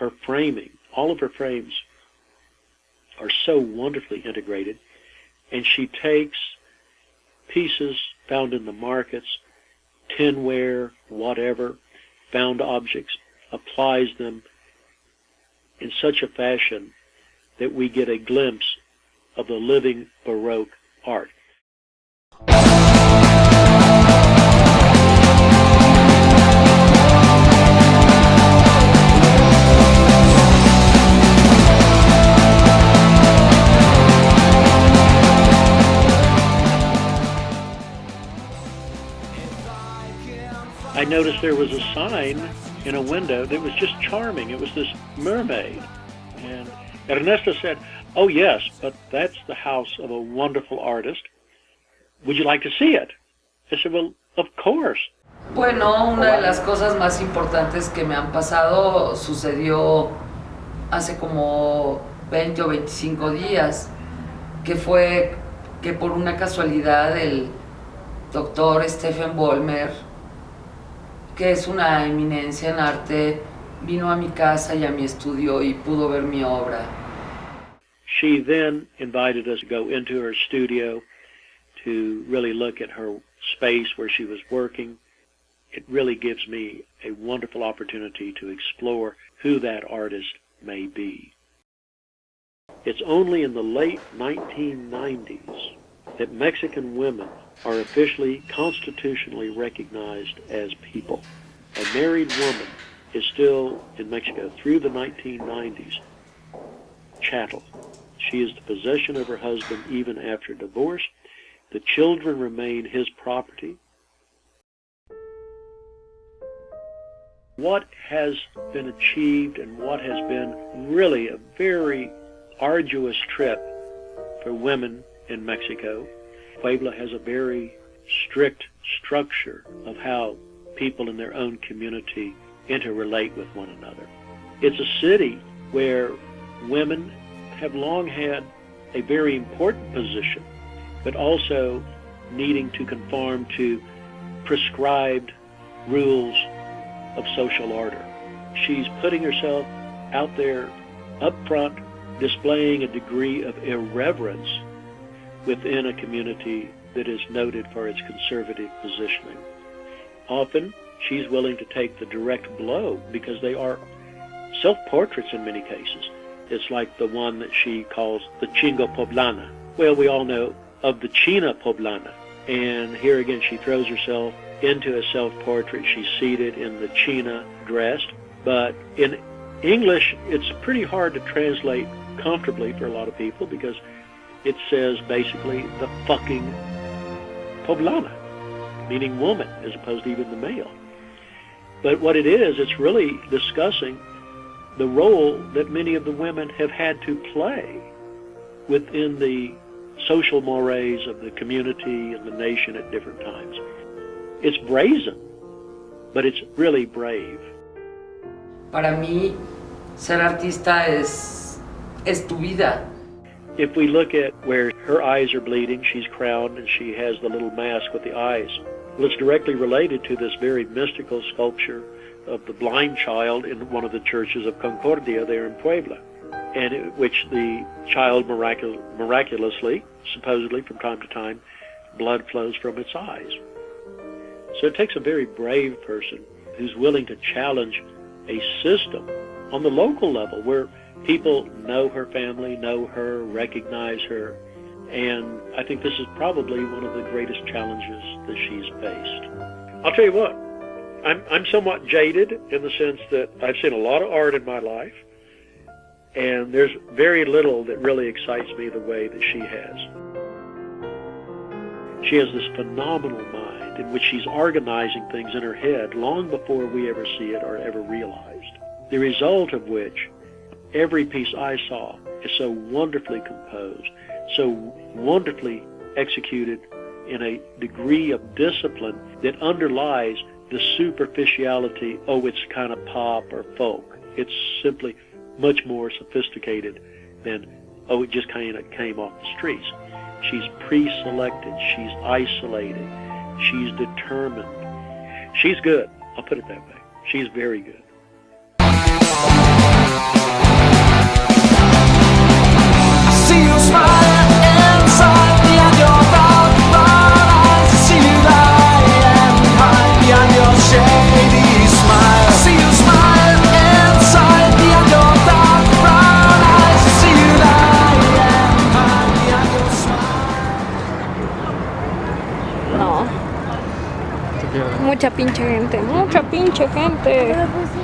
her framing, all of her frames are so wonderfully integrated, and she takes pieces found in the markets, tinware, whatever, found objects, applies them in such a fashion that we get a glimpse of the living Baroque art. I noticed there was a sign in a window that was just charming. It was this mermaid. And Ernesto said, "Oh yes, but that's the house of a wonderful artist. Would you like to see it?" I said, "Well, of course." Bueno, una de las cosas más importantes que me han pasado sucedió hace como 20 o 25 días, que fue que por una casualidad el doctor Stephen Vollmer, que es una eminencia en arte, vino a mi casa y a mi estudio y pudo ver mi obra. She then invited us to go into her studio to really look at her space where she was working. It really gives me a wonderful opportunity to explore who that artist may be. It's only in the late 1990s that Mexican women are officially constitutionally recognized as people. A married woman is still, in Mexico, through the 1990s, chattel. She is the possession of her husband even after divorce. The children remain his property. What has been achieved and what has been really a very arduous trip for women in Mexico. Puebla has a very strict structure of how people in their own community interrelate with one another. It's a city where women have long had a very important position, but also needing to conform to prescribed rules of social order. She's putting herself out there up front, displaying a degree of irreverence within a community that is noted for its conservative positioning. Often, she's willing to take the direct blow because they are self-portraits in many cases. It's like the one that she calls the Chingo Poblana. Well, we all know of the China Poblana. And here again, she throws herself into a self-portrait. She's seated in the China dress. But in English, it's pretty hard to translate comfortably for a lot of people because it says basically the fucking Poblana, meaning woman, as opposed to even the male. But what it is, it's really discussing the role that many of the women have had to play within the social mores of the community and the nation at different times. It's brazen, but it's really brave. Para mí, ser artista es tu vida. If we look at where her eyes are bleeding, she's crowned and she has the little mask with the eyes. Well, it's directly related to this very mystical sculpture of the blind child in one of the churches of Concordia there in Puebla, and which the child miraculously, supposedly from time to time, blood flows from its eyes. So it takes a very brave person who's willing to challenge a system on the local level where people know her family, know her, recognize her, and I think this is probably one of the greatest challenges that she's faced. I'll tell you what, I'm somewhat jaded in the sense that I've seen a lot of art in my life, and there's very little that really excites me the way that she has. She has this phenomenal mind in which she's organizing things in her head long before we ever see it or ever realized. The result of which, every piece I saw is so wonderfully composed, so wonderfully executed in a degree of discipline that underlies the superficiality, oh, it's kind of pop or folk. It's simply much more sophisticated than, oh, it just kind of came off the streets. She's pre-selected, she's isolated, she's determined. She's good, I'll put it that way. She's very good. mucha pinche gente, mucha pinche gente. Pero pues sí,